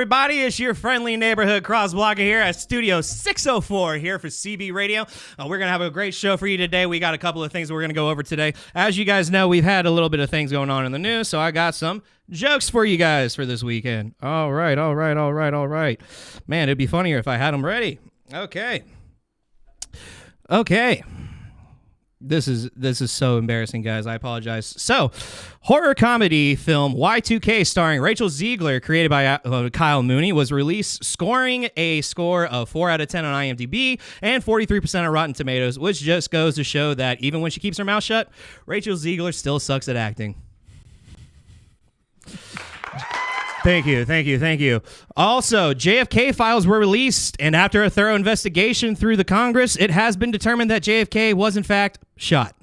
everybody? It's your friendly neighborhood cross-blocker here at Studio 604 here for CB Radio. We're going to have a great show for you today. We got a couple of things we're going to go over today. As you guys know, we've had a little bit of things going on in the news, so I got some jokes for you guys for this weekend. All right. Man, it'd be funnier if I had them ready. Okay. This is so embarrassing, guys. I apologize. So, horror comedy film Y2K starring Rachel Ziegler, created by Kyle Mooney, was released scoring a score of 4 out of 10 on IMDb and 43% on Rotten Tomatoes, which just goes to show that even when she keeps her mouth shut, Rachel Ziegler still sucks at acting. Thank you. Also, JFK files were released, and after a thorough investigation through the Congress, it has been determined that JFK was, in fact, shot.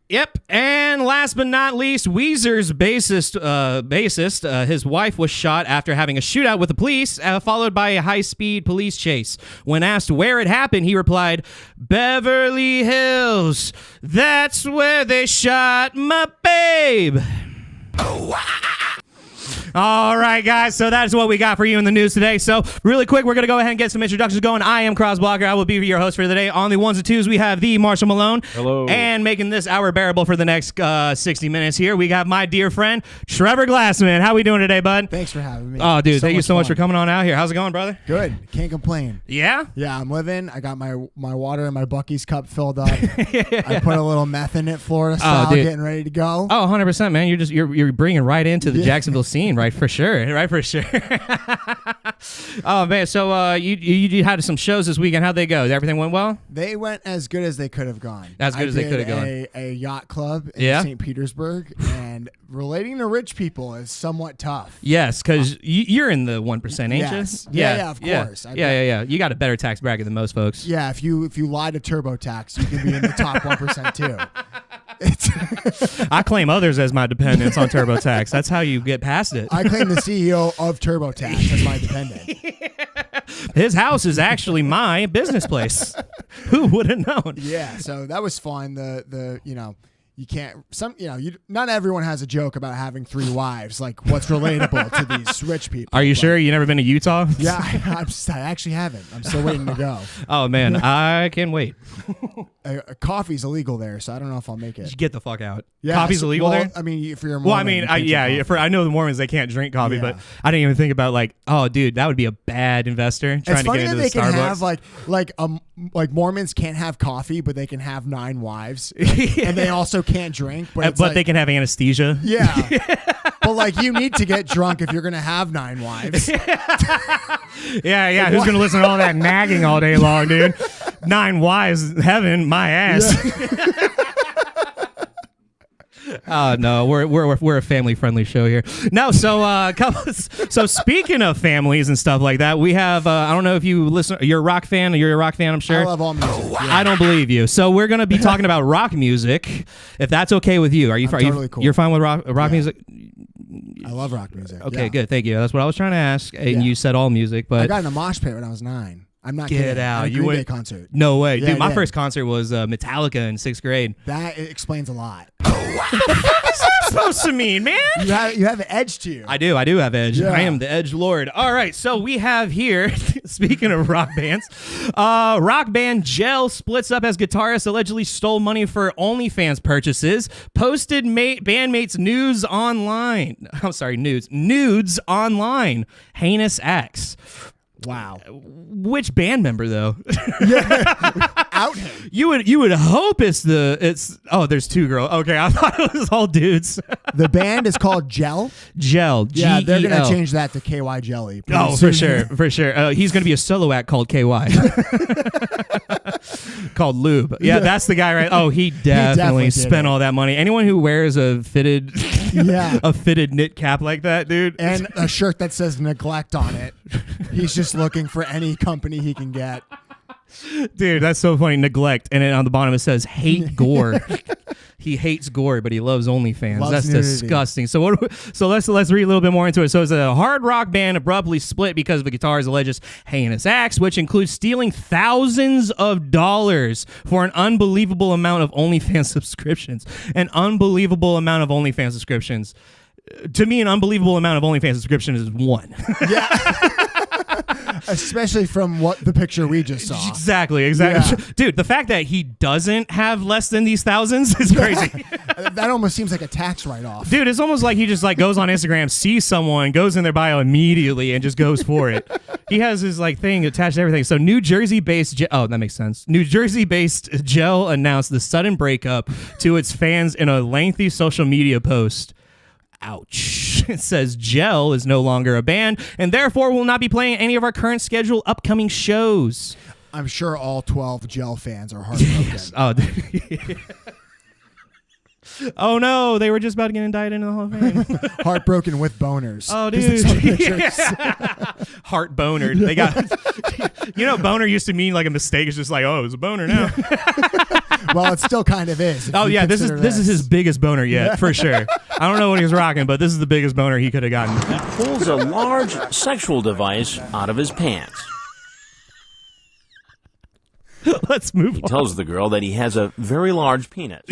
Yep, and last but not least, Weezer's bassist, his wife was shot after having a shootout with the police, followed by a high-speed police chase. When asked where it happened, he replied, "Beverly Hills, that's where they shot my babe." All right, guys, so that's what we got for you in the news today. So really quick, we're going to go ahead and get some introductions going. I am Crossblocker. I will be your host for the day. On the ones and twos, we have the Marshall Malone. Hello. And making this hour bearable for the next 60 minutes here, we got my dear friend, Trevor Glassman. How we doing today, bud? Thanks for having me. Oh, dude, thank you so much for coming on out here. How's it going, brother? Good. Can't complain. Yeah? Yeah, I'm living. I got my water in my Buc-ee's cup filled up. I put a little meth in it, Florida style, getting ready to go. Oh, 100%, man. You're bringing right into the Jacksonville scene, right? For sure. Oh, man. So you had some shows this weekend. How'd they go? Everything went well? They went as good as they could have gone. As good as they could have gone. A yacht club in St. Petersburg, and relating to rich people is somewhat tough. Yes, because you're in the 1%, ain't yes. you? Yeah, of course. Yeah. You got a better tax bracket than most folks. Yeah, if you lie to TurboTax, you can be in the top 1% too. I claim others as my dependents on TurboTax. That's how you get past it. I claim the CEO of TurboTax as my dependent. His house is actually my business place. Who would have known? Yeah, so that was fun. You can't. Not everyone has a joke about having 3 wives. Like, what's relatable to these rich people? Are you sure you never been to Utah? Yeah, I actually haven't. I'm still waiting to go. Oh man, I can't wait. Coffee's illegal there, so I don't know if I'll make it. Get the fuck out. Yeah, coffee's illegal there. I mean, if you're a Mormon, I know the Mormons, they can't drink coffee, but I didn't even think about oh, dude, that would be a bad investor trying to get into the Starbucks. It's funny that they can have like Mormons can't have coffee, but they can have 9 wives, and they also can't drink, but they can have anesthesia. Yeah. But you need to get drunk if you're gonna have 9 wives. Yeah. Who's gonna listen to all that nagging all day long, dude? 9 wives, heaven, my ass. Yeah. Oh no, we're a family friendly show here. No, so speaking of families and stuff like that, we have I don't know if you listen. You're a rock fan. You're a rock fan, I'm sure. I love all music. Oh, wow. I don't believe you. So we're gonna be talking about rock music, if that's okay with you. Are you totally cool. You're fine with rock music? I love rock music. Okay, good. Thank you. That's what I was trying to ask. And you said all music, but I got in a mosh pit when I was 9. I'm not Get kidding. out. At a Green Day concert. No way. Dude, my first concert was Metallica in 6th grade. That explains a lot. What's that supposed to mean, man? You have an edge to you. I do have edge. Yeah. I am the edge lord. All right, so we have here, speaking of rock bands, rock band Gel splits up as guitarist allegedly stole money for OnlyFans purchases, posted bandmates nudes online. I'm sorry, nudes online. Heinous acts. Wow. Which band member though? Out him. You would hope it's there's 2 girls. Okay, I thought it was all dudes. The band is called Gel. Gel. Yeah, they're G-E-L. gonna change that to KY Jelly. For sure. He's gonna be a solo act called KY. Called Lube. Yeah, that's the guy, right? Oh, he definitely spent all that money. Anyone who wears a fitted knit cap like that, dude, and a shirt that says neglect on it, he's just looking for any company he can get. Dude, that's so funny. Neglect, and then on the bottom it says hate gore. He hates gore, but he loves OnlyFans. That's nudity. Disgusting. So let's read a little bit more into it. So it's a hard rock band abruptly split because of the guitarist's alleged heinous acts, which includes stealing thousands of dollars for an unbelievable amount of OnlyFans subscriptions. An unbelievable amount of OnlyFans subscriptions. To me, an unbelievable amount of OnlyFans subscription is 1. Yeah. Especially from what the picture we just saw. Exactly. Yeah. Dude, the fact that he doesn't have less than these thousands is crazy. That almost seems like a tax write-off. Dude, it's almost like he just like goes on Instagram, sees someone, goes in their bio immediately, and just goes for it. He has his like thing attached to everything. So New Jersey-based that makes sense. New Jersey-based Gel announced the sudden breakup to its fans in a lengthy social media post. Ouch. It says Gel is no longer a band and therefore will not be playing any of our current scheduled upcoming shows. I'm sure all 12 Gel fans are heartbroken. Oh no, they were just about to get indicted into the Hall of Fame. Heartbroken with boners. Oh, dude. Heart boner. They got, boner used to mean like a mistake. It's just like, oh, it's a boner now. Well, it still kind of is. Oh yeah, this is his biggest boner yet, for sure. I don't know what he was rocking, but this is the biggest boner he could have gotten. Pulls a large sexual device out of his pants. Let's move on. He tells the girl that he has a very large penis.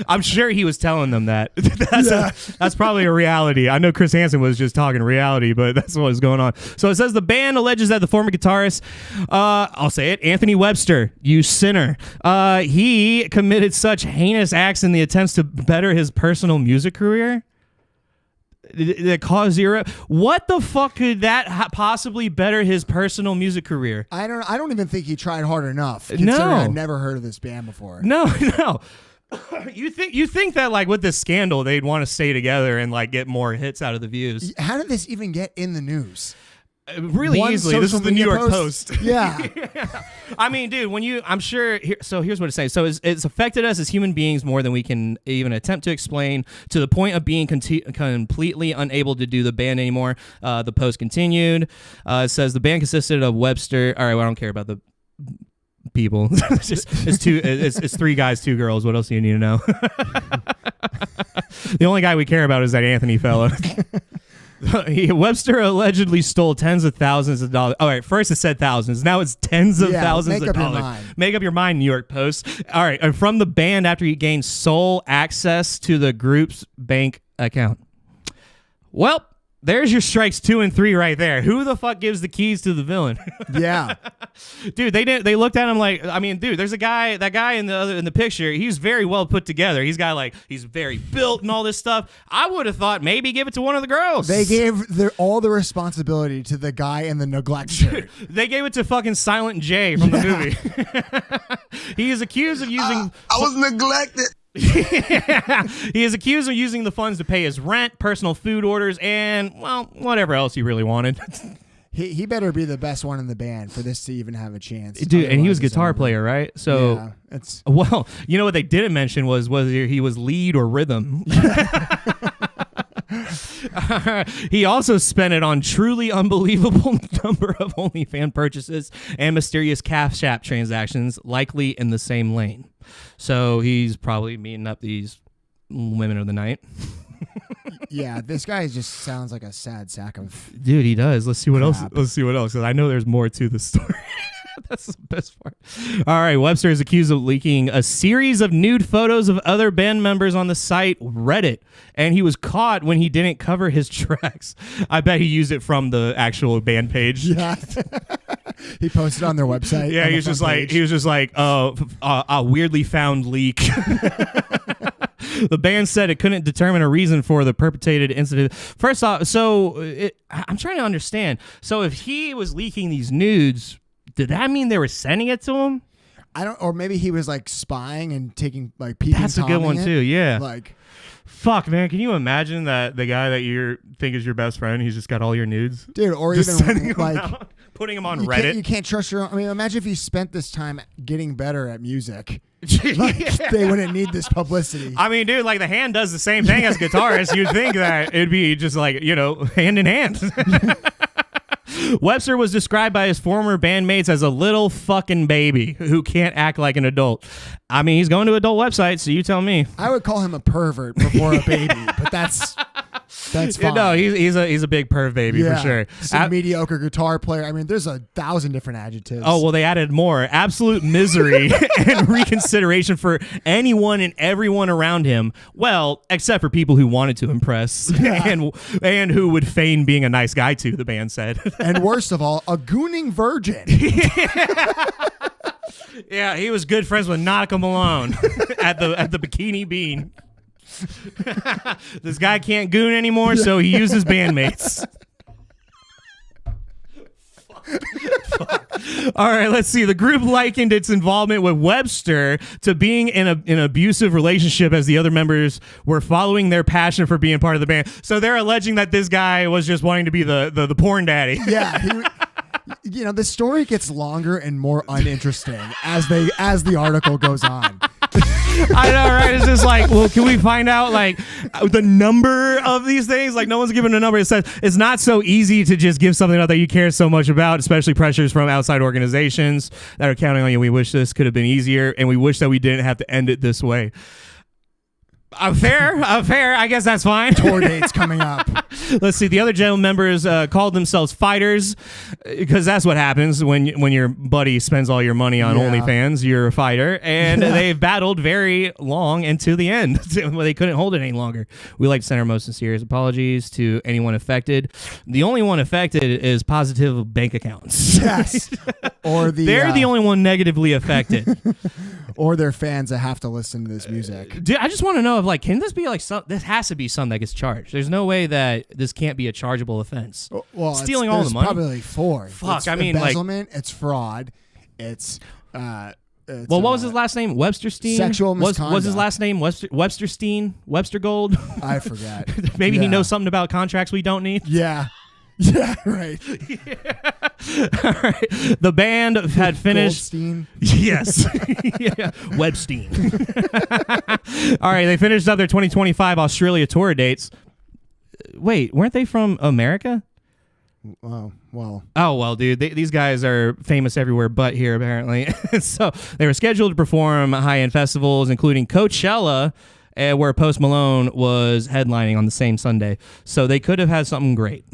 I'm sure he was telling them that. That's probably a reality. I know Chris Hansen was just talking reality, but that's what was going on. So it says the band alleges that the former guitarist, I'll say it, Anthony Webster, you sinner, he committed such heinous acts in the attempts to better his personal music career. That caused zero. What the fuck could that possibly better his personal music career? I don't even think he tried hard enough. No, I've never heard of this band before. No. You think that like with this scandal they'd want to stay together and like get more hits out of the views? How did this even get in the news? Really easily. This is the New York Post. Yeah. I mean, dude, I'm sure. So here's what it says. So it's affected us as human beings more than we can even attempt to explain, to the point of being completely unable to do the band anymore. The Post continued. It says the band consisted of Webster. All right, well, I don't care about the people. It's 3 guys, 2 girls. What else do you need to know? The only guy we care about is that Anthony fella. Webster allegedly stole tens of thousands of dollars. All right, first it said thousands. Now it's tens of thousands of dollars. Make up your mind, New York Post. All right, and from the band after he gained sole access to the group's bank account. Well, there's your strikes 2 and 3 right there. Who the fuck gives the keys to the villain? Yeah. Dude, they looked at him like, I mean, dude, there's that guy in the picture. He's very well put together. He's very built and all this stuff. I would have thought maybe give it to one of the girls. They gave all the responsibility to the guy in the neglect shirt. They gave it to fucking Silent J from the movie. He is accused of using. I was neglected. He is accused of using the funds to pay his rent, personal food orders, and, well, whatever else he really wanted. He better be the best one in the band for this to even have a chance. Dude, and he was a guitar player, right? So, yeah, it's well, you know what they didn't mention was he was lead or rhythm. He also spent it on truly unbelievable number of OnlyFans purchases and mysterious Cash App transactions, likely in the same lane. So he's probably meeting up these women of the night. Yeah, this guy just sounds like a sad sack of. Dude, he does. Let's see what else. crap. Let's see what else. Because I know there's more to the story. That's the best part. All right, Webster is accused of leaking a series of nude photos of other band members on the site Reddit, and he was caught when he didn't cover his tracks. I bet he used it from the actual band page. Yeah. He posted on their website. Yeah, he was just like, a weirdly found leak. The band said it couldn't determine a reason for the perpetrated incident. First off, I'm trying to understand. So if he was leaking these nudes, did that mean they were sending it to him? Or maybe he was like spying and taking like peeking. That's a good one too. Yeah. Like, fuck, man. Can you imagine that the guy that you think is your best friend, he's just got all your nudes, dude, or just even sending like them out, putting them on Reddit. You can't trust your own. I mean, imagine if you spent this time getting better at music. Like, they wouldn't need this publicity. I mean, dude, like the hand does the same thing as guitarist. You'd think that it'd be just like, hand in hand. Webster was described by his former bandmates as a little fucking baby who can't act like an adult. I mean, he's going to adult websites, so you tell me. I would call him a pervert before a baby, but that's That's fine. No, he's a big perv baby for sure. Some mediocre guitar player. I mean, there's 1,000 different adjectives. Oh, well, they added more. Absolute misery and reconsideration for anyone and everyone around him. Well, except for people who wanted to impress and who would feign being a nice guy too, the band said. And worst of all, a gooning virgin. Yeah, he was good friends with Nautica Malone at the Bikini Bean. This guy can't goon anymore, so he uses bandmates. Fuck. All right, let's see. The group likened its involvement with Webster to being in an abusive relationship as the other members were following their passion for being part of the band. So they're alleging that this guy was just wanting to be the porn daddy. Yeah, the story gets longer and more uninteresting as the article goes on. I know, right? It's just like, well, can we find out like the number of these things? Like, no one's given a number. It says it's not so easy to just give something out that you care so much about, especially pressures from outside organizations that are counting on you. We wish this could have been easier, and we wish that we didn't have to end it this way. Fair. I guess that's fine. Tour dates coming up. Let's see. The other general members called themselves fighters because that's what happens when your buddy spends all your money on OnlyFans. You're a fighter, and they've battled very long and to the end. They couldn't hold it any longer. We like to send our most sincere apologies to anyone affected. The only one affected is positive bank accounts. Yes, or they're the only one negatively affected. Or their fans that have to listen to this music. Dude, I just want to know if can this be this has to be something that gets charged. There's no way that this can't be a chargeable offense. Well, stealing all the money. Probably 4. Fuck, it's embezzlement. It's fraud. It's. Well, what was his last name? Websterstein? Sexual misconduct. Was his last name Websterstein? Webster Gold? I forget. Maybe he knows something about contracts we don't need. Yeah. Yeah, right. All right. The band had finished. Goldstein. Yes. Webstein. All right. They finished up their 2025 Australia tour dates. Wait, weren't they from America? Oh, well. Oh, well, dude. These guys are famous everywhere but here, apparently. So they were scheduled to perform high-end festivals, including Coachella, where Post Malone was headlining on the same Sunday. So they could have had something great.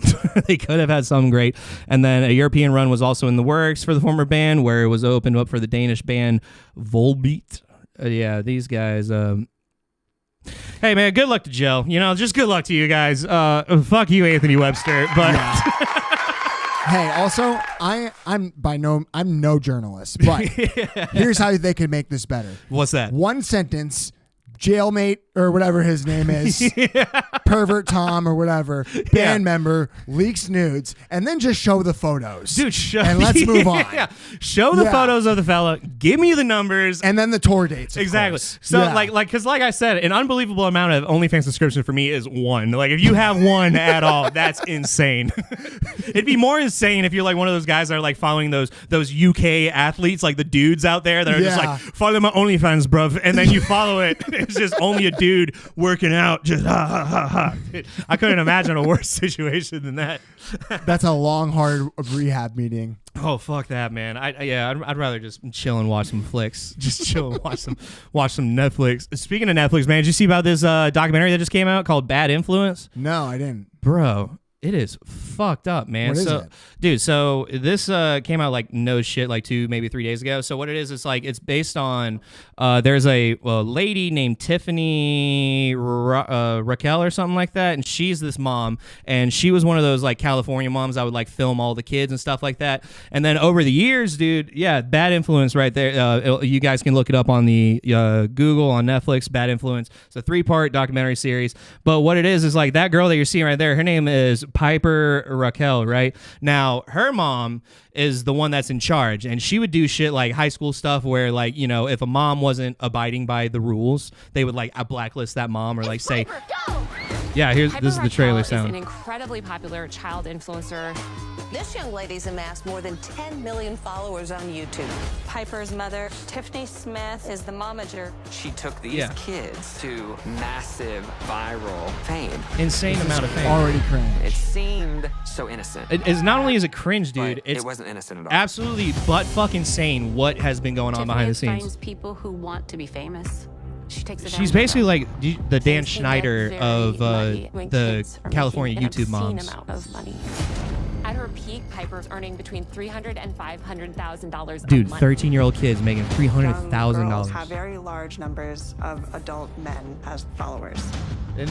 And then a European run was also in the works for the former band, where it was opened up for the Danish band Volbeat. Yeah, these guys... Hey, man, good luck to Joe. Just good luck to you guys. Fuck you, Anthony Webster. But... Yeah. Hey, also, I'm no journalist, but here's how they could make this better. What's that? One sentence... Jailmate or whatever his name is, pervert Tom or whatever, band member leaks nudes, and then just show the photos. Dude, and let's move on. Yeah. Show the photos of the fella, give me the numbers. And then the tour dates. Exactly. Course. So because like I said, an unbelievable amount of OnlyFans subscription for me is 1. Like if you have 1 at all, that's insane. It'd be more insane if you're like one of those guys that are like following those UK athletes, like the dudes out there that are just like, follow my OnlyFans, bruv. And then you follow it. It's just only a dude working out. Just I couldn't imagine a worse situation than that. That's a long, hard rehab meeting. Oh, fuck that, man. I'd rather just chill and watch some flicks. Just chill and watch some Netflix. Speaking of Netflix, man, did you see about this documentary that just came out called Bad Influence? No, I didn't. Bro, it is fucked up, man. What is it? Dude, so this came out like no shit, like 2, maybe 3 days ago. So what it is, it's based on there's a lady named Tiffany Raquel or something like that, and she's this mom, and she was one of those like California moms that would like film all the kids and stuff like that. And then over the years, dude, Bad Influence right there. You guys can look it up on the Google, on Netflix. Bad Influence. It's a 3-part documentary series. But what it is like that girl that you're seeing right there. Her name is Piper Raquel, right? Now, her mom is the one that's in charge, and she would do shit like high school stuff where, like, if a mom wasn't abiding by the rules, they would like blacklist that mom or like say, yeah, this is the trailer sound. Is an incredibly popular child influencer. This young lady's amassed more than 10 million followers on YouTube. Piper's mother, Tiffany Smith, is the momager. She took these kids to massive viral fame. Insane amount of fame. Already cringe. It seemed so innocent. It's not only is it cringe, dude. It wasn't innocent at all. Absolutely butt fucking sane what has been going on behind the scenes. Finds people who want to be famous. She takes it She's down basically river. like the Dan Things can get Schneider very of muddy when the kids are California making an YouTube obscene moms. amount of money. At her peak, Piper's earning between $300,000 and $500,000 a Dude, month. 13-year-old kids making Girls $300,000. have very large numbers of adult men as followers. And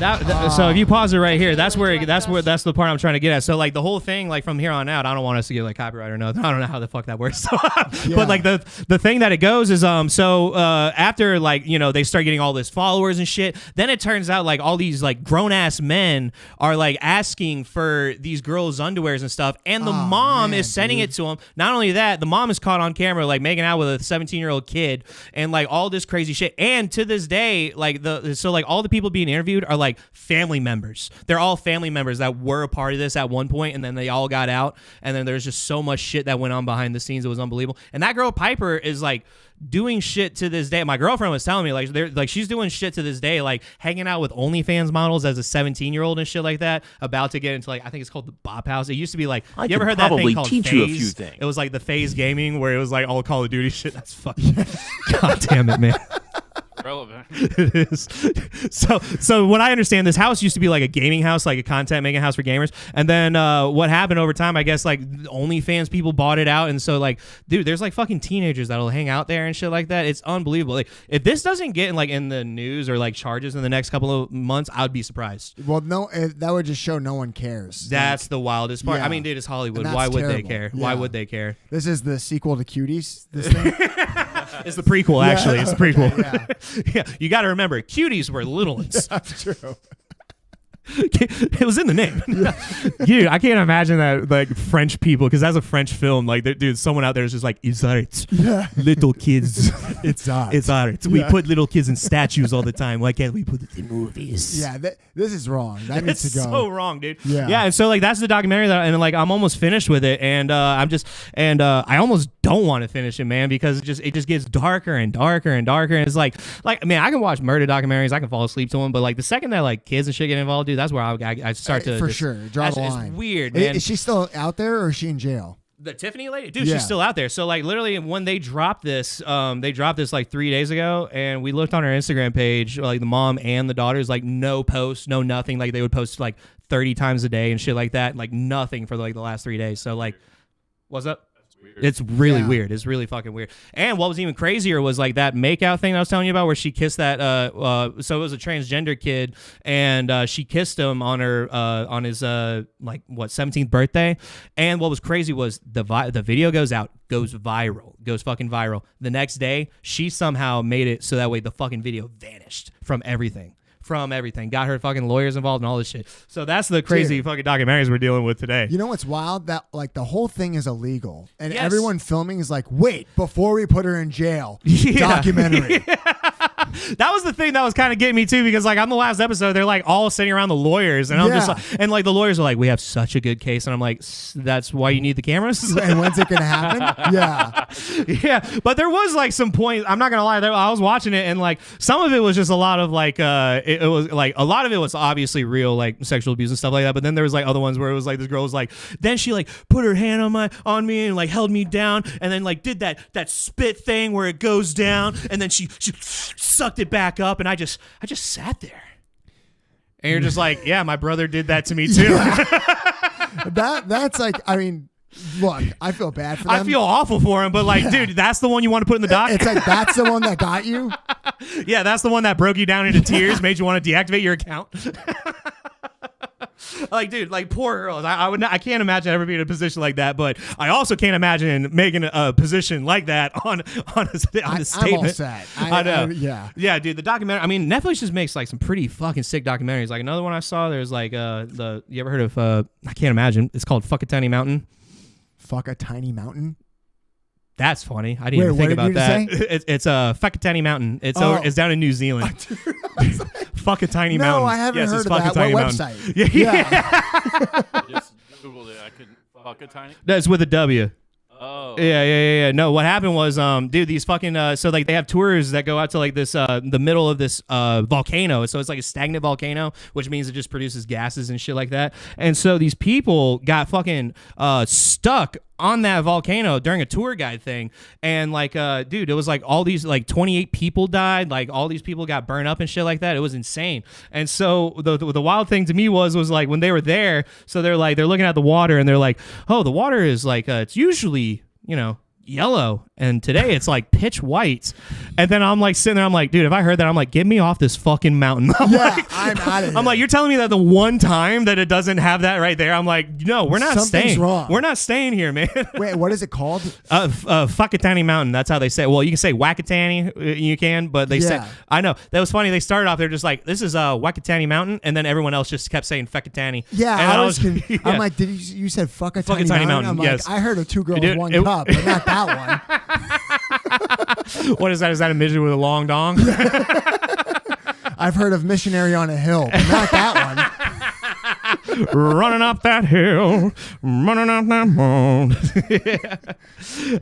so if you pause it right here, that's the part I'm trying to get at. So like the whole thing, like from here on out, I don't want us to get like copyright or nothing. I don't know how the fuck that works. But like the thing that it goes is after like, you know, they start getting all this followers and shit, then it turns out like all these like grown ass men are like asking for these girls' underwears and stuff, and the mom is sending it to them. Not only that, the mom is caught on camera like making out with a 17-year-old kid and like all this crazy shit. And to this day, like all the people being interviewed are like family members. They're all family members that were a part of this at one point, and then they all got out. And then there's just so much shit that went on behind the scenes. It was unbelievable. And that girl Piper is like doing shit to this day. My girlfriend was telling me like she's doing shit to this day, like hanging out with OnlyFans models as a 17-year-old and shit like that, about to get into like, I think it's called the Bop House. It used to be like, I you ever could heard that thing probably called teach FaZe? you a few things. It was like the FaZe gaming where it was like all Call of Duty shit. That's fucking God damn it, man. Relevant. It is. So what I understand, this house used to be like a gaming house, like a content making house for gamers. And then what happened over time, I guess like OnlyFans people bought it out. And so like, dude, there's like fucking teenagers that'll hang out there and shit like that. It's unbelievable. Like if this doesn't get in the news or like charges in the next couple of months, I'd be surprised. Well, no, that would just show no one cares. That's the wildest part. Yeah. I mean, dude, it's Hollywood. And Why that's would they terrible. care? Yeah. Why would they care? This is the sequel to Cuties. This thing. It's the prequel, actually. It's the prequel. Okay, Yeah, you got to remember, cuties were little ones. That's true. It was in the name. Dude, I can't imagine that like French people, because that's a French film. Like, dude, someone out there is just like, it's art. Yeah. Little kids. It's art. It's art. We put little kids in statues all the time. Why can't we put it in movies? Yeah, this is wrong. That needs It's to go. so wrong, dude. Yeah. And so like that's the documentary and like I'm almost finished with it, and I almost don't want to finish it, man, because it just gets darker and darker and darker, and it's like man, I can watch murder documentaries, I can fall asleep to them, but like the second that like kids and shit get involved, dude, that's where I start to for just, sure draw the it's line. weird, man. Is she still out there or is she in jail? The Tiffany lady, dude, Yeah. she's still out there. So like literally when they dropped this like 3 days ago, and we looked on her Instagram page, like the mom and the daughters, like no posts, no nothing. Like they would post like 30 times a day and shit like that, like nothing for like the last 3 days. So like, what's up? It's really weird. It's really fucking weird. And what was even crazier was like that makeout thing I was telling you about, where she kissed that. So it was a transgender kid, and she kissed him on his 17th birthday. And what was crazy was the video goes fucking viral. The next day, she somehow made it so that way the fucking video vanished from everything. Got her fucking lawyers involved and all this shit. So that's the crazy fucking documentaries we're dealing with today. You know what's wild? That like the whole thing is illegal, and Yes. everyone filming is like, wait, before we put her in jail, Yeah. documentary. That was the thing that was kind of getting me too, because like on the last episode, they're like all sitting around the lawyers, and I'm just like, and like the lawyers are like, we have such a good case, and I'm like, that's why you need the cameras. And when's it gonna happen? Yeah. Yeah, but there was like some point. I'm not gonna lie, I was watching it, and like some of it was just a lot of like it was like a lot of it was obviously real, like sexual abuse and stuff like that. But then there was like other ones where it was like this girl was like, then she like put her hand on me and like held me down, and then like did that spit thing where it goes down, and then she sucked it back up, and I just sat there, and you're just like, yeah, my brother did that to me too. That's like, I mean, look, I feel bad for them. I feel awful for him, but like, dude, that's the one you want to put in the doc. It's like that's the one that got you. Yeah, that's the one that broke you down into tears, made you want to deactivate your account. Like, dude, like poor girls. I can't imagine ever being in a position like that, but I also can't imagine making a position like that on a statement. I'm all set. I know. Yeah, dude. The documentary. I mean, Netflix just makes like some pretty fucking sick documentaries. Like another one I saw. There's like you ever heard of? I can't imagine. It's called Fuck a Tiny Mountain. Fuck a Tiny Mountain. That's funny. I didn't even think about that. It's a Fuck a Tiny Mountain. It's down in New Zealand. Fuck a Tiny Mountain. No, I haven't Yes, heard it's of Fuck a that. Tiny What Mountain. website? Yeah. Just Googled it. I couldn't fuck a tiny. That's with a W. Oh. Yeah. No, what happened was, dude, these fucking, so like they have tours that go out to like this, the middle of this volcano. So it's like a stagnant volcano, which means it just produces gases and shit like that. And so these people got fucking stuck on that volcano during a tour guide thing, and like dude, it was like all these like 28 people died, like all these people got burned up and shit like that. It was insane. And so the wild thing to me was like when they were there, so they're looking at the water and they're like, oh, the water is like it's usually, you know, yellow, and today it's like pitch white. And then I'm like sitting there, I'm like, dude, if I heard that, I'm like, get me off this fucking mountain. I'm I'm out of here. I'm like, you're telling me that the one time that it doesn't have that right there, I'm like, no, we're not Something's staying. wrong. We're not staying here, man. Wait, what is it called? Whakatane Mountain. That's how they say it. Well, you can say Whakatane, you can, but they say, I know. That was funny. They started off, they're just like, this is Whakatane Mountain, and then everyone else just kept saying Whakatane. Yeah, and I'm like, did you said Whakatane Mountain? I'm Yes. like, I heard of two girls, Dude, one cup, but not that one. What is that? Is that a midget with a long dong? I've heard of Missionary on a Hill, but not that one. Running up that hill, running up that mountain.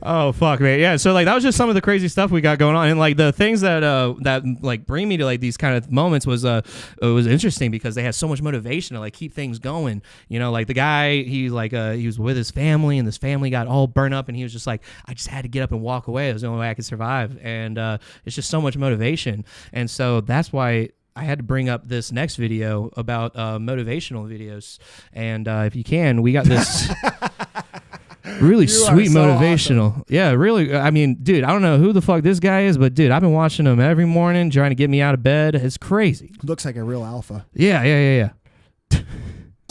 Oh fuck, man. Yeah, so like that was just some of the crazy stuff we got going on, and like the things that that like bring me to like these kind of moments was it was interesting because they had so much motivation to like keep things going. You know, like the guy, he was with his family, and this family got all burnt up, and he was just like, I just had to get up and walk away. It was the only way I could survive, and it's just so much motivation, and so that's why I had to bring up this next video about motivational videos. And if you can, we got this really sweet so motivational. Awesome. Yeah, really. I mean, dude, I don't know who the fuck this guy is, but dude, I've been watching him every morning trying to get me out of bed. It's crazy. Looks like a real alpha. Yeah.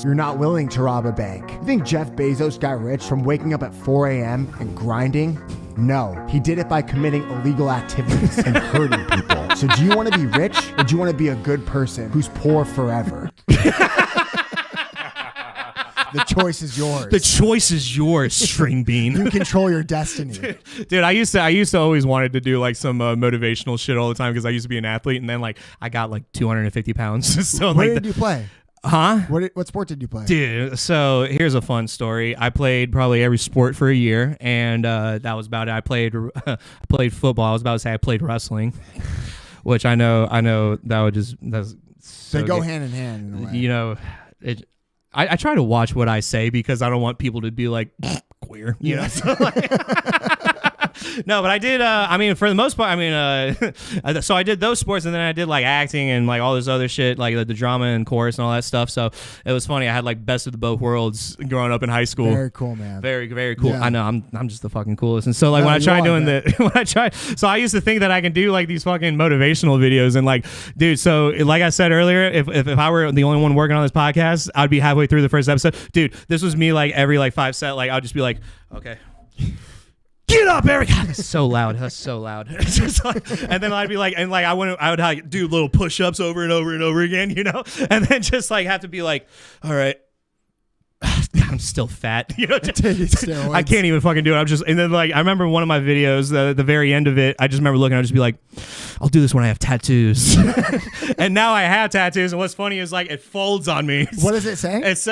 You're not willing to rob a bank. You think Jeff Bezos got rich from waking up at 4 a.m. and grinding? No, he did it by committing illegal activities and hurting people. So do you want to be rich, or do you want to be a good person who's poor forever? The choice is yours. The choice is yours, string bean. You control your destiny. Dude, I used to always wanted to do like some motivational shit all the time because I used to be an athlete, and then like I got like 250 pounds. So What did you play? Huh? What sport did you play? Dude, so here's a fun story. I played probably every sport for a year, and that was about it. I played football. I was about to say I played wrestling, which I know that's so they go good. hand in hand in a way. You know, I try to watch what I say because I don't want people to be like queer, you know. So, no, but I did. I mean, for the most part, I mean, so I did those sports, and then I did like acting and like all this other shit, like the drama and chorus and all that stuff. So it was funny. I had like best of the both worlds growing up in high school. Very cool, man. Very, very cool. Yeah. I know. I'm just the fucking coolest. And so like when I tried doing so I used to think that I can do like these fucking motivational videos, and like, dude. So like I said earlier, if I were the only one working on this podcast, I'd be halfway through the first episode. Dude, this was me like every like 5 set. Like I'll just be like, okay. Get up, Eric! That's so loud. That's so loud. It's just like, and then I'd be like, and like I would like do little push-ups over and over and over again, you know, and then just like have to be like, all right, I'm still fat, you know. I can't even fucking do it. I'm just, and then like I remember one of my videos, the very end of it, I just remember looking, I'd just be like, I'll do this when I have tattoos. And now I have tattoos, and what's funny is like it folds on me. What does it say? It's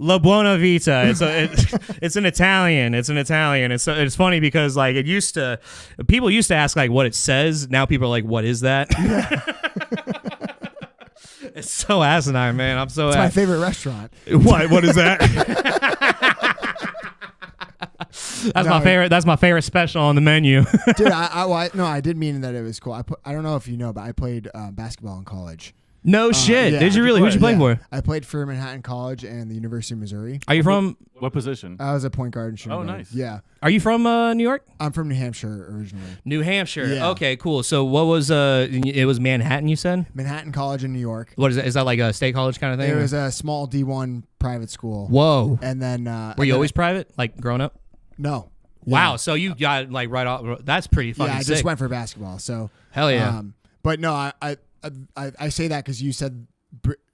La Buona Vita. It's an Italian. It's an Italian. It's funny because like people used to ask like what it says. Now people are like, what is that? It's so asinine, man. It's my favorite restaurant. What is that? That's my favorite special on the menu. Dude, I did mean that it was cool. I don't know if you know, but I played basketball in college. No shit. Yeah. Did you really? Who'd you play for? I played for Manhattan College and the University of Missouri. Are you from? What position? I was a point guard and shooting guard. Nice. Yeah. Are you from New York? I'm from New Hampshire originally. New Hampshire. Yeah. Okay, cool. So what was it was Manhattan, you said? Manhattan College in New York. What is that? Is that like a state college kind of thing? It was a small D1 private school. Whoa. And then were you always private, like growing up? No. Wow. Yeah. So you got like right off. That's pretty fucking I sick. just went for basketball. So hell yeah. But no, I say that because you said,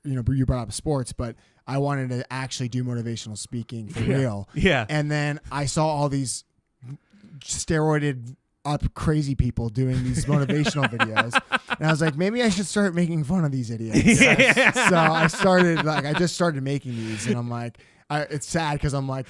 you brought up sports, but I wanted to actually do motivational speaking for real. Yeah. And then I saw all these steroided up crazy people doing these motivational videos. And I was like, maybe I should start making fun of these idiots. So I just started making these, and I'm like, it's sad because I'm like,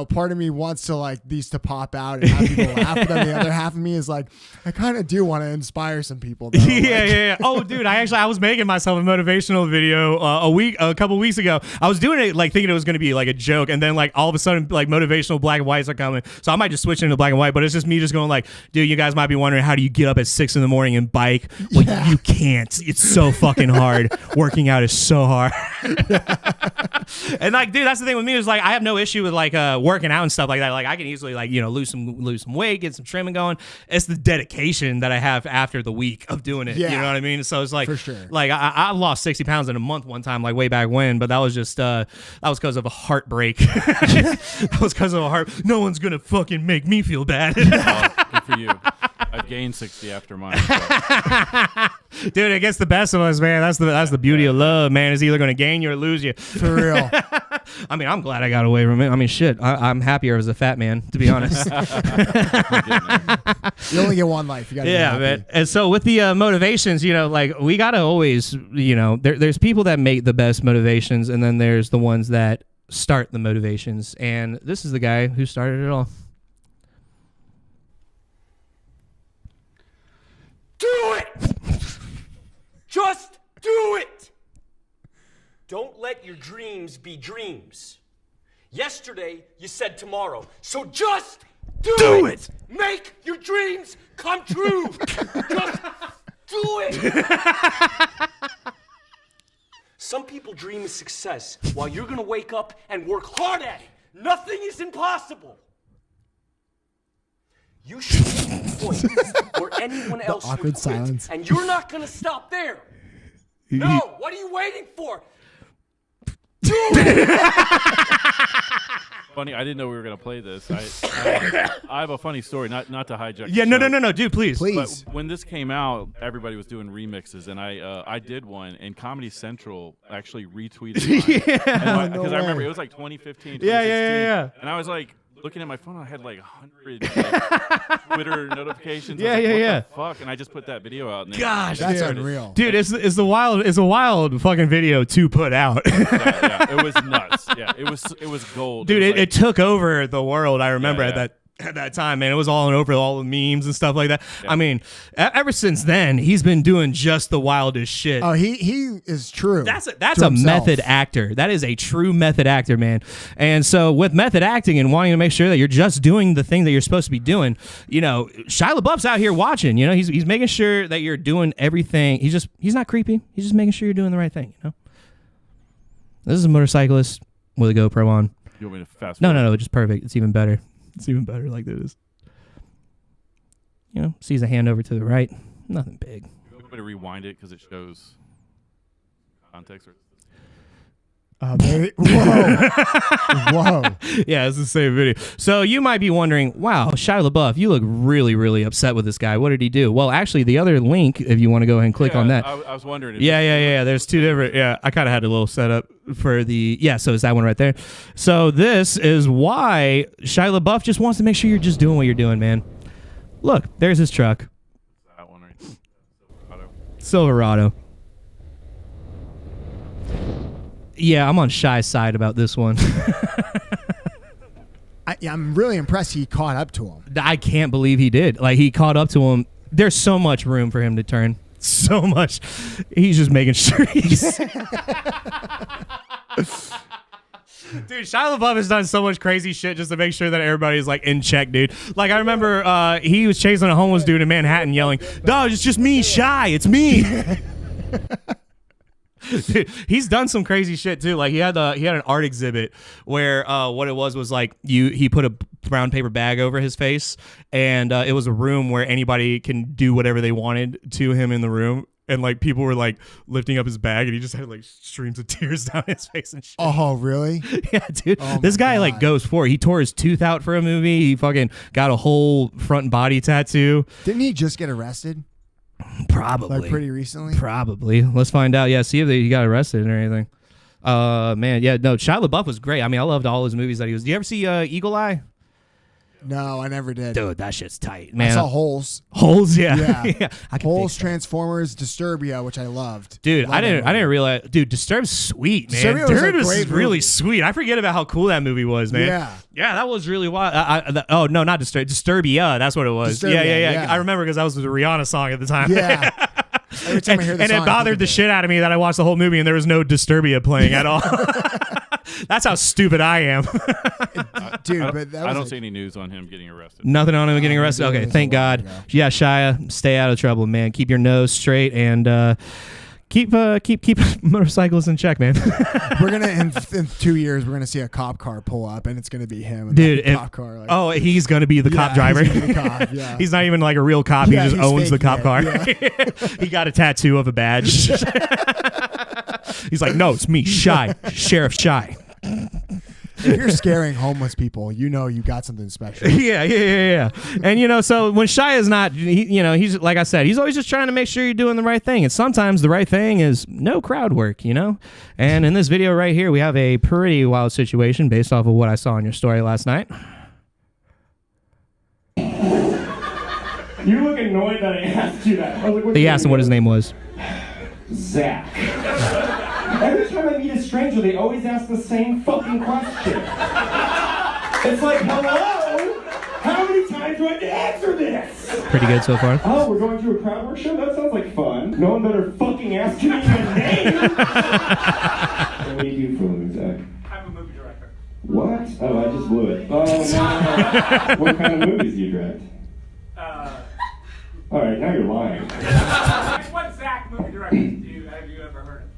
part of me wants to these to pop out and have people laugh, but then the other half of me is like, I kind of do want to inspire some people. Though. Yeah. Oh, dude, I was making myself a motivational video a couple weeks ago. I was doing it thinking it was going to be a joke, and then all of a sudden motivational black and whites are coming. So I might just switch into black and white, but it's just me just going dude, you guys might be wondering, how do you get up at 6 a.m. and bike? Well, you can't. It's so fucking hard. Working out is so hard. And dude, that's the thing with me is I have no issue with working out and stuff like that. I can easily lose some weight, get some trimming going. It's the dedication that I have after the week of doing it. Yeah. You know what I mean? So it's for sure. I lost 60 pounds in a month one time, way back when, but that was just that was because of a heartbreak. That was because of a heart. No one's gonna fucking make me feel bad. Good for you. I've gained 60 after mine. So. Dude, it gets the best of us, man. That's the beauty of love, man. It's either gonna gain you or lose you. For real. I mean, I'm glad I got away from it. I mean, shit, I'm happier as a fat man, to be honest. You only get one life. You gotta be happy. Man. And so with the motivations, we gotta always, there's people that make the best motivations, and then there's the ones that start the motivations. And this is the guy who started it all. Do it! Just do it! Don't let your dreams be dreams. Yesterday, you said tomorrow. So just do it! Make your dreams come true! Just do it! Some people dream of success while you're gonna wake up and work hard at it. Nothing is impossible. You should hit the point where anyone else would quit, silence. and you're not gonna stop there. No, what are you waiting for? Do it! Funny, I didn't know we were gonna play this. I have a funny story, not to hijack. Yeah, no, dude, please. But when this came out, everybody was doing remixes, and I did one, and Comedy Central actually retweeted mine. Because I remember it was 2015, 2016, yeah. and I was looking at my phone, I had 100 Twitter notifications. Yeah, I was yeah. What the fuck? And I just put that video out. And Gosh, That's unreal. Dude, it's a wild fucking video to put out. Yeah, it was nuts. Yeah, it was gold. Dude, it it took over the world. I remember Yeah. at that time, man. It was all over all the memes and stuff like that. Yeah. I mean, ever since then, he's been doing just the wildest shit. Oh, he is true. That's a method actor. That is a true method actor, man. And so with method acting and wanting to make sure that you're just doing the thing that you're supposed to be doing, Shia LaBeouf's out here watching. He's making sure that you're doing everything. He's not creepy. He's just making sure you're doing the right thing. This is a motorcyclist with a GoPro on. You want me to fast forward? No, just perfect. It's even better. It's even better like this. Sees a hand over to the right. Nothing big. You want me to rewind it because it shows context? Whoa. Yeah, it's the same video. So you might be wondering, wow, Shia LaBeouf, you look really, really upset with this guy. What did he do? Well, actually, the other link, if you want to go ahead and click on that. I was wondering. Yeah. There's two different. Yeah, I kind of had a little setup for the. Yeah, so it's that one right there. So this is why Shia LaBeouf just wants to make sure you're just doing what you're doing, man. Look, there's his truck. That one right there. Silverado. Yeah, I'm on Shy's side about this one. I'm really impressed he caught up to him. I can't believe he did. He caught up to him. There's so much room for him to turn. So much. He's just making sure he's... Dude, Shia LaBeouf has done so much crazy shit just to make sure that everybody's in check, dude. I remember he was chasing a homeless dude in Manhattan yelling, "Dog, it's just me, Shy. It's me." Dude, he's done some crazy shit too. He had an art exhibit where what it was he put a brown paper bag over his face, and it was a room where anybody can do whatever they wanted to him in the room, and people were lifting up his bag, and he just had streams of tears down his face and shit. Oh, really? Yeah, dude. Oh, this guy God. goes for it. He tore his tooth out for a movie. He fucking got a whole front and body tattoo. Didn't he just get arrested? Probably. Pretty recently? Probably. Let's find out. Yeah, see if he got arrested or anything. Man, yeah, no, Shia LaBeouf was great. I mean, I loved all his movies that he was. Do you ever see Eagle Eye? No, I never did. Dude, that shit's tight, man. I saw Holes. Holes, yeah. Yeah. I can Holes, think- Transformers, Disturbia, which I loved. Dude, Love I that didn't movie. realize. Dude, Disturbed's sweet, man. Disturbia was a Disturbed is great really movie. sweet. I forget about how cool that movie was, man. Yeah. Yeah, that was really wild. Oh no, not Disturbed. Disturbia. That's what it was. Disturbia, Yeah. yeah. I remember because that was the Rihanna song at the time. Yeah. Every time I hear the and song, it I bothered think the of shit out of me that I watched the whole movie and there was no Disturbia playing at all. That's how stupid I am. Dude, but that was I don't see any news on him getting arrested. Nothing on him getting arrested. dude, it Okay, was thank a while God. ago. Yeah, Shia, stay out of trouble, man. Keep your nose straight and keep motorcycles in check, man. We're gonna in 2 years we're gonna see a cop car pull up and it's gonna be him. In Dude, that cop car. Like, oh, he's gonna be the yeah, cop driver. He's, gonna be the cop, yeah. He's not even like a real cop. Yeah, he just he's owns the faking cop it, car. yeah. He got a tattoo of a badge. He's like, no, it's me, Shy, Sheriff Shy. If you're scaring homeless people, you know you got something special. Yeah. And so when Shia is not, he's like I said, he's always just trying to make sure you're doing the right thing. And sometimes the right thing is no crowd work, And in this video right here, we have a pretty wild situation based off of what I saw in your story last night. You look annoyed that I asked you that. I was like, He asked him what his name was. Zach. Every time I meet a stranger, they always ask the same fucking question. It's like, hello? How many times do I have to answer this? Pretty good so far. Oh, we're going to a crowd work show? That sounds like fun. No one better fucking ask me your name. What do you do for a living, Zach? I'm a movie director. What? Oh, I just blew it. Oh, no. What kind of movies do you direct? All right, now you're lying. What Zach movie directors have you ever heard of?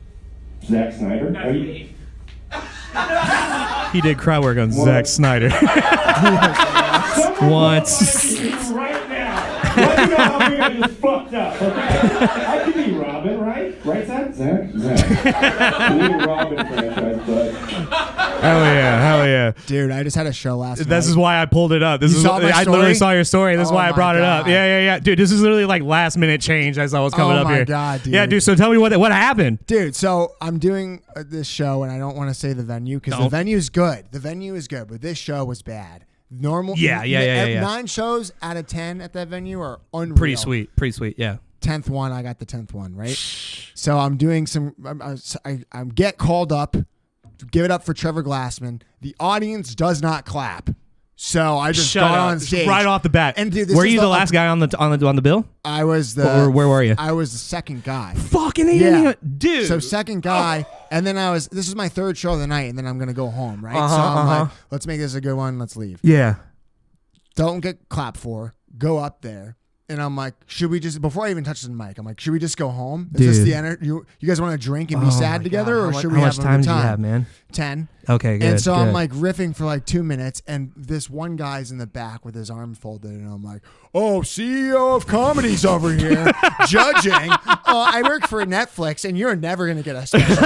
Zack Snyder? That's me. He did crowd work on Zack Snyder. Once. Right now. Let me know how big I just fucked up, okay? I could be Robin, right? Right, Zach? Zach? We need a Robin franchise, bud. Hell yeah. Dude, I just had a show last night. This is why I pulled it up. You saw my I story? literally saw your story. This is Oh why I my brought it up. God. Yeah. Dude, this is literally like last minute change. I saw what's coming Oh up my here. God, dude. Yeah, dude. So tell me what happened. Dude, so I'm doing this show, and I don't want to say the venue because the venue's good. The venue is good, but this show was bad. Normal. Yeah. 9 shows out of 10 at that venue are unreal. Pretty sweet. Yeah. 10th one, I got the 10th one, right? So I'm doing some. I get called up. To give it up for Trevor Glassman. The audience does not clap. So I just got on stage right off the bat. And dude, this were is you the last guy on the bill? I was the. Or where were you? I was the second guy. Fucking idiot, dude. So second guy, and then this is my third show of the night, and then I'm gonna go home, right? So I'm like, let's make this a good one. Let's leave. Yeah. Don't get clapped for. Go up there. And I'm like, should we just, before I even touch the mic, I'm like, should we just go home? Is this the energy? You guys want to drink and be sad together, or should we have a good time? How much time did you have, man? 10. Okay, good. And so I'm like riffing for like 2 minutes, and this one guy's in the back with his arms folded, and I'm like, oh, CEO of Comedy's over here judging. I work for Netflix, and you're never going to get a special.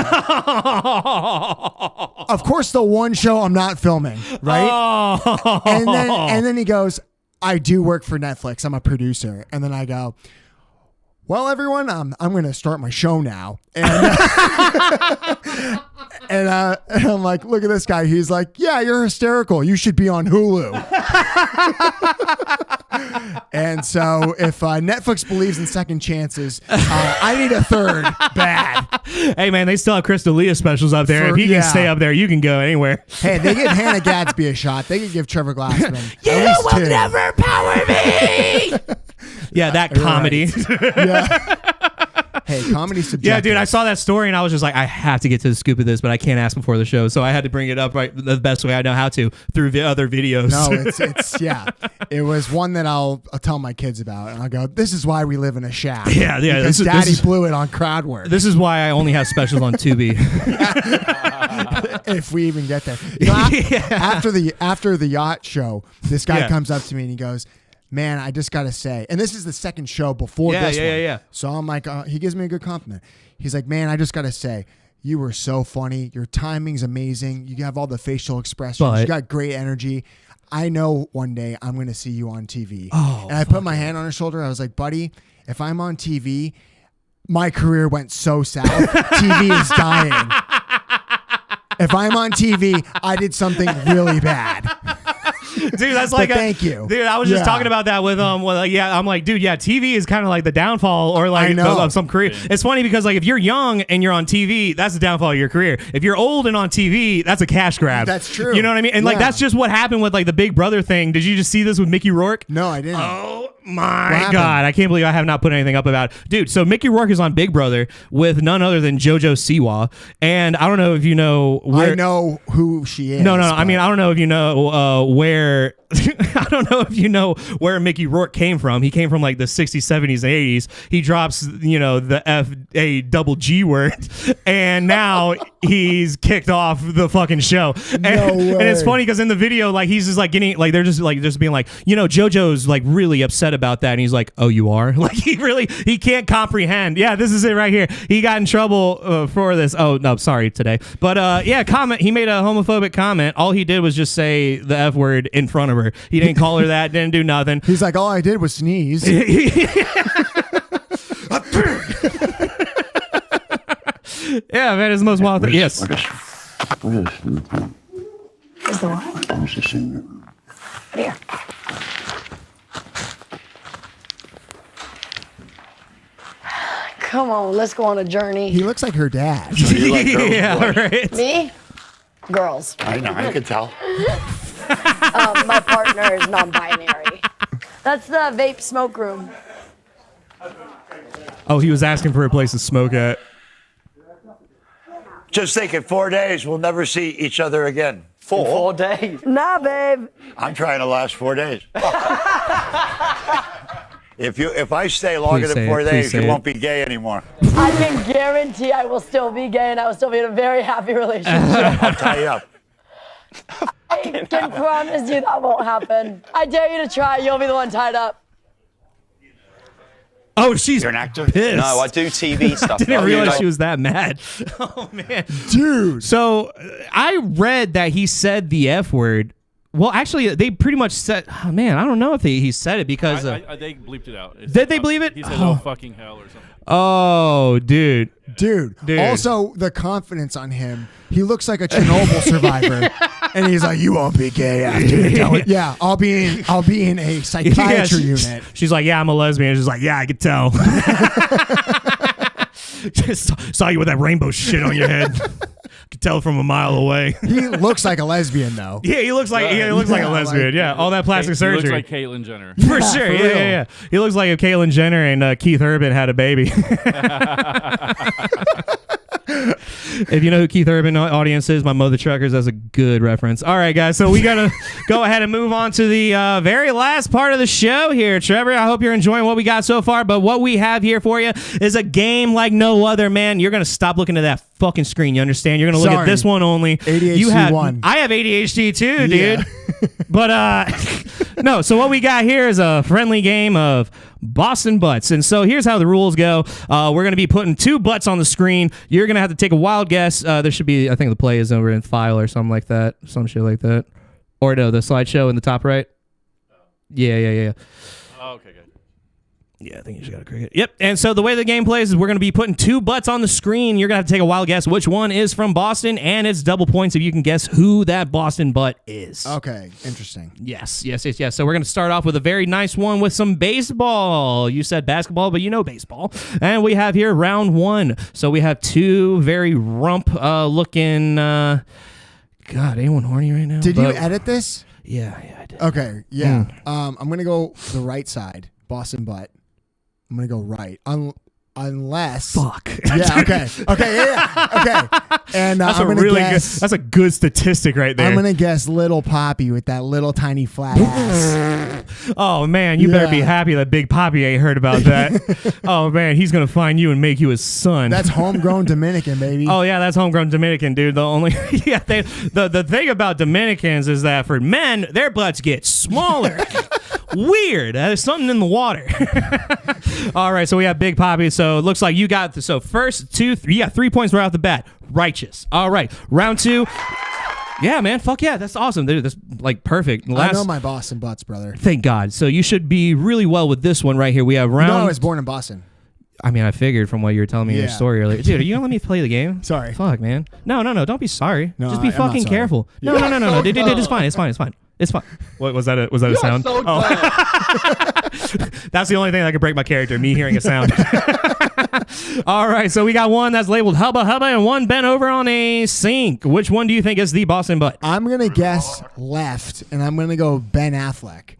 Of course, the one show I'm not filming, right? Oh. And then he goes, I do work for Netflix. I'm a producer. And then I go, well, everyone, I'm going to start my show now. And, and I'm like, look at this guy. He's like, yeah, you're hysterical. You should be on Hulu. And so if Netflix believes in second chances, I need a third bad. Hey, man, they still have Crystal Leah specials up there. If he can stay up there, you can go anywhere. Hey, they give Hannah Gadsby a shot. They could give Trevor Glassman You at least will 2. never power me. Yeah, that comedy. Right. Yeah. Hey, comedy's subjective. Yeah, dude, I saw that story and I was just like, I have to get to the scoop of this, but I can't ask before the show, so I had to bring it up right the best way I know how to through other videos. No, it's yeah. It was one that I'll tell my kids about, and I'll go, "This is why we live in a shack." Yeah. Because Daddy blew it on crowd work. This is why I only have specials on Tubi. If we even get there. You know, after the yacht show, this guy comes up to me and he goes, man, I just got to say, and this is the second show before this one. Yeah. So I'm like, he gives me a good compliment. He's like, man, I just got to say, you were so funny. Your timing's amazing. You have all the facial expressions. You got great energy. I know one day I'm going to see you on TV. And I put my hand on his shoulder. I was like, buddy, if I'm on TV, my career went so south. TV is dying. If I'm on TV, I did something really bad. Dude, that's like thank you. Dude, I was just talking about that with I'm like, dude, yeah, TV is kind of like the downfall or like of some career. It's funny because like if you're young and you're on TV, that's the downfall of your career. If you're old and on TV, that's a cash grab. That's true. You know what I mean? And like that's just what happened with like the Big Brother thing. Did you just see this with Mickey Rourke? No, I didn't. Oh my God, I can't believe I have not put anything up about it. Dude, so Mickey Rourke is on Big Brother with none other than JoJo Siwa. And I don't know if you know where... I know who she is. No. I mean, I don't know if you know where... I don't know if you know where Mickey Rourke came from. He came from like the 60s, 70s, and 80s. He drops, the F-A-double-G word, and now he's kicked off the fucking show. And it's funny because in the video, like he's just like getting like they're just being like, JoJo's like really upset about that, and he's like, oh, you are? Like he can't comprehend. Yeah, this is it right here. He got in trouble for this. Oh no, sorry today, but comment. He made a homophobic comment. All he did was just say the F word in front of her. He didn't call her that, didn't do nothing. He's like, all I did was sneeze. Yeah, man, it's the most wild thing. Yes. Is the what? Here. Come on, let's go on a journey. He looks like her dad. Yeah, right. Me? Girls. I know, I could tell. My partner is non-binary. That's the vape smoke room. Oh, he was asking for a place to smoke at. Just think, in 4 days, we'll never see each other again. 4 days? Nah, babe. I'm trying to last 4 days. If I stay longer than 4 days, you won't be gay anymore. I can guarantee I will still be gay and I will still be in a very happy relationship. I'll tie you up. I can promise you that won't happen. I dare you to try. You'll be the one tied up. Oh, she's You're an actor? pissed. No, I do TV stuff. Didn't realize she was that mad. Oh man, dude. So I read that he said the F word. Well, actually, they pretty much said. Oh, man, I don't know if he said it because they bleeped it out. Did they believe it? He said, "Oh fucking hell" or something. Oh, dude. Also, the confidence on him. He looks like a Chernobyl survivor, and he's like, "You won't be gay after." Yeah, I'll be in a psychiatry unit. She's like, "Yeah, I'm a lesbian." She's like, "Yeah, I could tell." Just saw you with that rainbow shit on your head. Could tell from a mile away. He looks like a lesbian, though. Yeah, he looks like a lesbian. Yeah, all that plastic surgery. He looks like Caitlyn Jenner. For sure. Yeah. He looks like if Caitlyn Jenner and Keith Urban had a baby. If you know who Keith Urban audience is, my mother truckers, that's a good reference. All right, guys, so we got to go ahead and move on to the very last part of the show here. Trevor, I hope you're enjoying what we got so far, but what we have here for you is a game like no other, man. You're going to stop looking at that fucking screen, you understand? You're going to look at this one only. ADHD I have ADHD too, dude. But no, so what we got here is a friendly game of Boston Butts. And so here's how the rules go. We're going to be putting 2 butts on the screen. You're going to have to take a wild guess. There should be, I think the play is over in file or something like that. Some shit like that. Or no, the slideshow in the top right. Yeah. Oh, okay, good. Yeah, I think you just got to cricket. Yep. And so the way the game plays is we're going to be putting 2 butts on the screen. You're going to have to take a wild guess which one is from Boston, and it's double points if you can guess who that Boston butt is. Okay, interesting. Yes. So we're going to start off with a very nice one with some baseball. You said basketball, but you know baseball. And we have here round 1. So we have 2 very rump looking. God, anyone horny right now? Did you edit this? Yeah, I did. Okay, yeah. I'm going to go the right side, Boston butt. I'm going to go right. Unless. Fuck. Yeah, okay. Okay. And that's I'm going to guess. That's a good statistic right there. I'm going to guess Little Poppy with that little tiny flat ass. Oh, man, you better be happy that Big Poppy ain't heard about that. Oh, man, he's going to find you and make you his son. That's homegrown Dominican, baby. Oh, yeah, that's homegrown Dominican, dude. The thing about Dominicans is that for men, their butts get smaller. Weird. There's something in the water. All right, so we have Big Poppy. So it looks like you got first 2, 3. You got 3 points right off the bat. Righteous. All right, round 2. Yeah, man. Fuck yeah, that's awesome, dude. That's like perfect. I know my Boston butts, brother. Thank God. So you should be really well with this one right here. We have round. No, I was born in Boston. I mean, I figured from what you were telling me in your story earlier. Dude, are you gonna let me play the game? Sorry. Fuck, man. No. Don't be sorry. No, just be I'm not fucking sorry. careful. No. Dude, it's fine. It's fine. It's fine. What was that? Was that a sound? So That's the only thing that could break my character, me hearing a sound. All right, so we got one that's labeled Hubba Hubba and one bent over on a sink. Which one do you think is the Boston butt? I'm going to guess left, and I'm going to go Ben Affleck.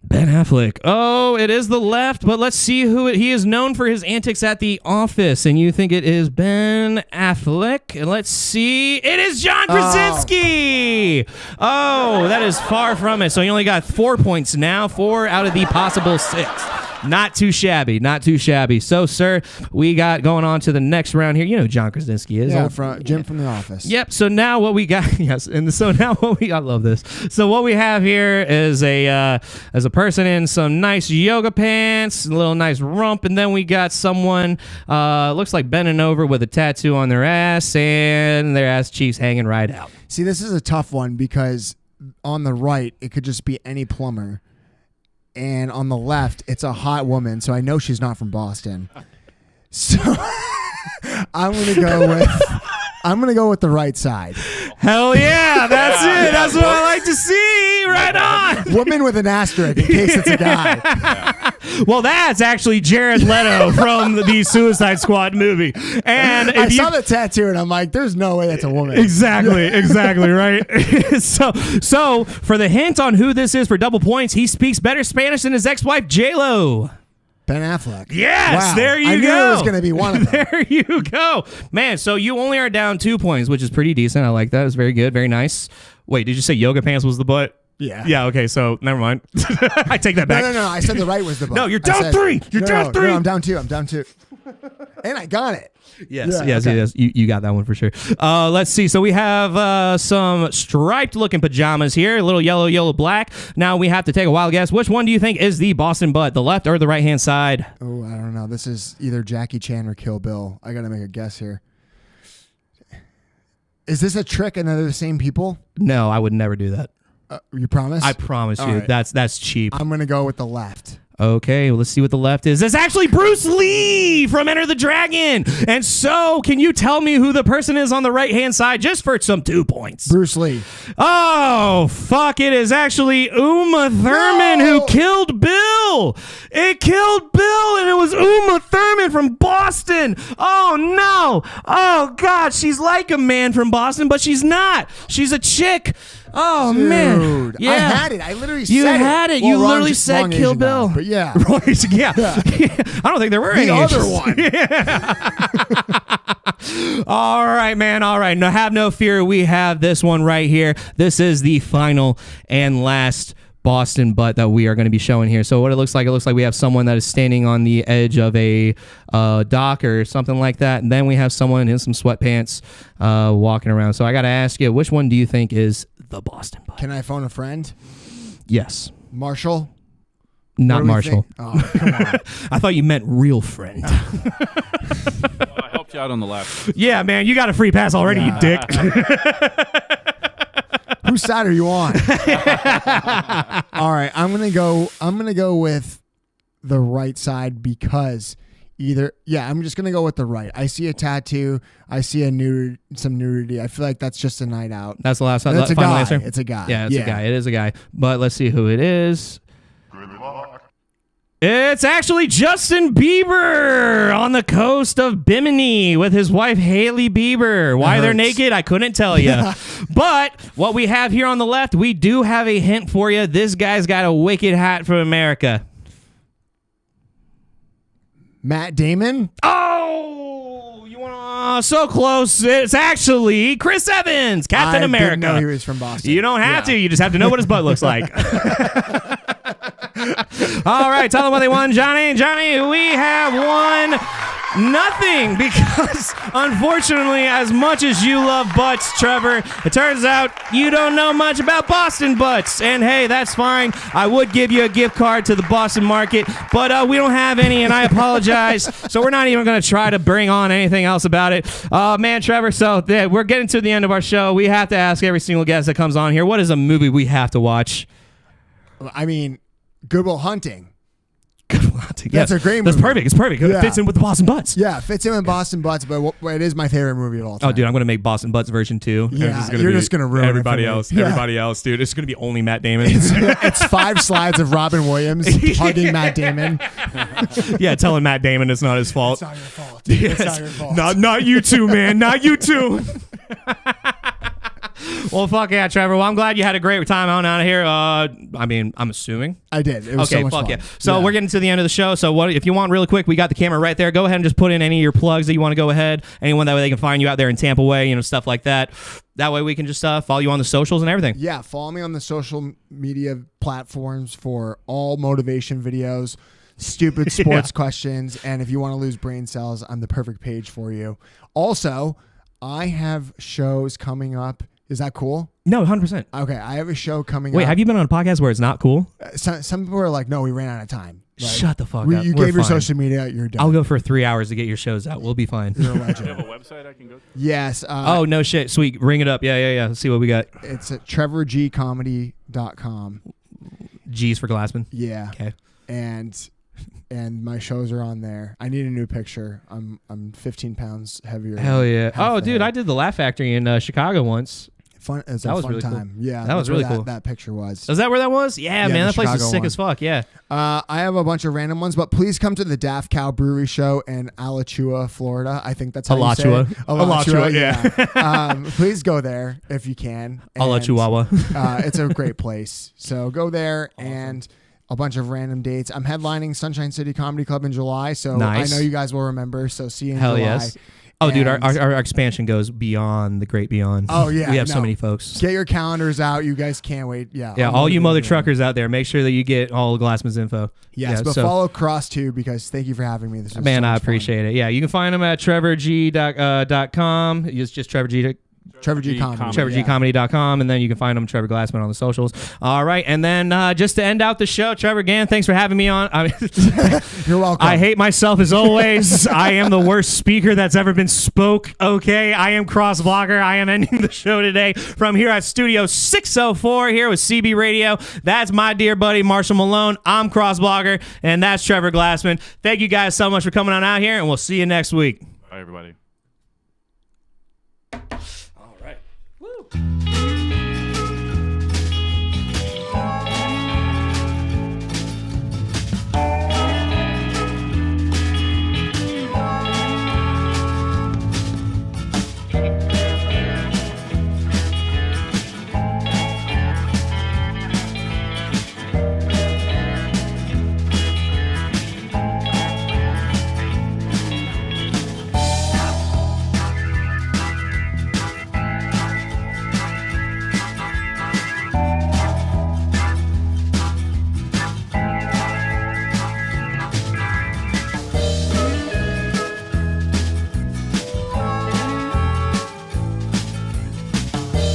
Ben Affleck. Oh, it is the left, but let's see who he is known for his antics at The Office. And you think it is Ben Affleck? And let's see. It is John Krasinski. Oh, that is far from it. So you only got 4 points now, 4 out of the possible 6. Not too shabby, not too shabby. So, sir, we got going on to the next round here. You know who John Krasinski is. Yeah, Jim from The Office. Yep. So now what we got, yes, and so now what we, I love this. So what we have here is a person in some nice yoga pants, a little nice rump, and then we got someone looks like bending over with a tattoo on their ass, and their ass cheeks hanging right out. See, this is a tough one because on the right it could just be any plumber. And on the left, it's a hot woman, so I know she's not from Boston. So I'm gonna go with the right side. Hell yeah, that's it. That's what I like to see. Right on. Woman with an asterisk in case it's a guy. Well, that's actually Jared Leto from the Suicide Squad movie. And I saw the tattoo and I'm like, there's no way that's a woman. Exactly, right? So for the hint on who this is for double points, he speaks better Spanish than his ex-wife J-Lo. Ben Affleck. Yes, wow. There you go. I knew it was going to be one of them. There you go. Man, so you only are down 2 points, which is pretty decent. I like that. It's very good, very nice. Wait, did you say yoga pants was the butt? Yeah. Yeah, okay, so never mind. I take that back. No. I said the right was the butt. No, you're down 3. You're down 3. No, I'm down 2. And I got it. Yes. You got that one for sure. Let's see. So we have some striped looking pajamas here, a little yellow, black. Now we have to take a wild guess. Which one do you think is the Boston butt, the left or the right hand side? Oh, I don't know. This is either Jackie Chan or Kill Bill. I got to make a guess here. Is this a trick and they're the same people? No, I would never do that. You promise? I promise you. Right. That's cheap. I'm going to go with the left. Okay, well, let's see what the left is. It's actually Bruce Lee from Enter the Dragon. And so, can you tell me who the person is on the right-hand side just for some 2 points? Bruce Lee. Oh, fuck. It is actually Uma Thurman who killed Bill. It killed Bill, and it was Uma Thurman from Boston. Oh, no. Oh, God. She's like a man from Boston, but she's not. She's a chick. Oh, dude, man. Yeah. I had it. I literally said it. You had it. Well, you literally said Kill Asian Bill. Now, but yeah. Yeah. I don't think there were any other Asians. one. Yeah. All right, man. All right. No, have no fear. We have this one right here. This is the final and last Boston butt that we are going to be showing here. So what it looks like we have someone that is standing on the edge of a dock or something like that. And then we have someone in some sweatpants walking around. So I got to ask you, which one do you think is the Boston butt? Can I phone a friend? Yes. Marshall? Not Marshall. Oh, come on. I thought you meant real friend. I helped you out on the left. Yeah, man, you got a free pass already, you dick. Whose side are you on? All right, I'm gonna go with the right side because I'm just gonna go with the right. I see a tattoo. I see some nudity. I feel like that's just a night out. That's the last one. That's a final guy. answer? It's a guy. Yeah, it's a guy. It is a guy. But let's see who it is. Good luck. It's actually Justin Bieber on the coast of Bimini with his wife Hailey Bieber. Why they're naked, I couldn't tell you. But what we have here on the left, we do have a hint for you. This guy's got a wicked hat from America. Matt Damon? Oh, you want so close. It's actually Chris Evans, Captain America. I didn't know he was from Boston. You don't have to. You just have to know what his butt looks like. All right, tell them what they won, Johnny. Johnny, we have won nothing because, unfortunately, as much as you love butts, Trevor, it turns out you don't know much about Boston butts. And, hey, that's fine. I would give you a gift card to the Boston market, but we don't have any, and I apologize. So we're not even going to try to bring on anything else about it. Man, Trevor, so we're getting to the end of our show. We have to ask every single guest that comes on here, what is a movie we have to watch? I mean, Good Will Hunting. That's a great movie. That's perfect. It's perfect. It fits in with the Boston Butts. Yeah, fits in with Boston Butts, but it is my favorite movie of all time. Oh, dude, I'm going to make Boston Butts version 2. Yeah, you're just going to ruin everybody it for me. else. Everybody else, dude. It's going to be only Matt Damon. It's 5 slides of Robin Williams hugging Matt Damon. Yeah, telling Matt Damon it's not his fault. It's not your fault. It's not your fault. Not you two, man. Not you two. Well, fuck yeah, Trevor. Well, I'm glad you had a great time on out of here. I mean, I'm assuming. I did. It was so much fun. Yeah. So we're getting to the end of the show. So if you want really quick, we got the camera right there. Go ahead and just put in any of your plugs that you want to go ahead. Anyone that way they can find you out there in Tampa way, stuff like that. That way we can just follow you on the socials and everything. Yeah, follow me on the social media platforms for all motivation videos, stupid sports questions, and if you want to lose brain cells, I'm the perfect page for you. Also, I have shows coming up. Is that cool? No, 100%. Okay, I have a show coming up. Wait, have you been on a podcast where it's not cool? Some people are like, no, we ran out of time. Like, shut the fuck up. You We're gave your fine. social media, you're done. I'll go for 3 hours to get your shows out. We'll be fine. You're a legend. Do you have a website I can go to? Yes. Oh, no shit. Sweet. Ring it up. Yeah. Let's see what we got. It's at trevorgcomedy.com. G's for Glassman. Yeah. Okay. And my shows are on there. I need a new picture. I'm 15 pounds heavier. Hell yeah. Oh, dude, I did the Laugh Factory in Chicago once. Fun. It was that a was fun really time. Cool. Yeah, that was really cool. That picture was. Is that where that was? Yeah, man, that place is sick as fuck. Yeah. I have a bunch of random ones, but please come to the Daft Cow Brewery show in Alachua, Florida. I think that's how you say it. Alachua, yeah. Please go there if you can. Alachuawa. It's a great place. So go there and a bunch of random dates. I'm headlining Sunshine City Comedy Club in July, so nice. I know you guys will remember. So see you in Hell July. Yes. Oh, dude, our expansion goes beyond the great beyond. Oh, yeah. We have so many folks. Get your calendars out. You guys can't wait. Yeah. Yeah, all you mother truckers out there, make sure that you get all of Glassman's info. Yes, but follow Cross too, because thank you for having me. This was man, so I much appreciate it. Yeah, you can find him at trevorg.com. It's just Trevor G. Trevor G. Comedy. TrevorGComedy.com, and then you can find him Trevor Glassman on the socials. All right, and then just to end out the show, Trevor, again, thanks for having me on. You're welcome. I hate myself as always. I am the worst speaker that's ever been spoke. Okay, I am Cross Blogger. I am ending the show today from here at Studio 604 here with CB Radio. That's my dear buddy Marshall Malone. I'm Cross Blogger, and that's Trevor Glassman. Thank you guys so much for coming on out here, and we'll see you next week. Bye, everybody. Woo.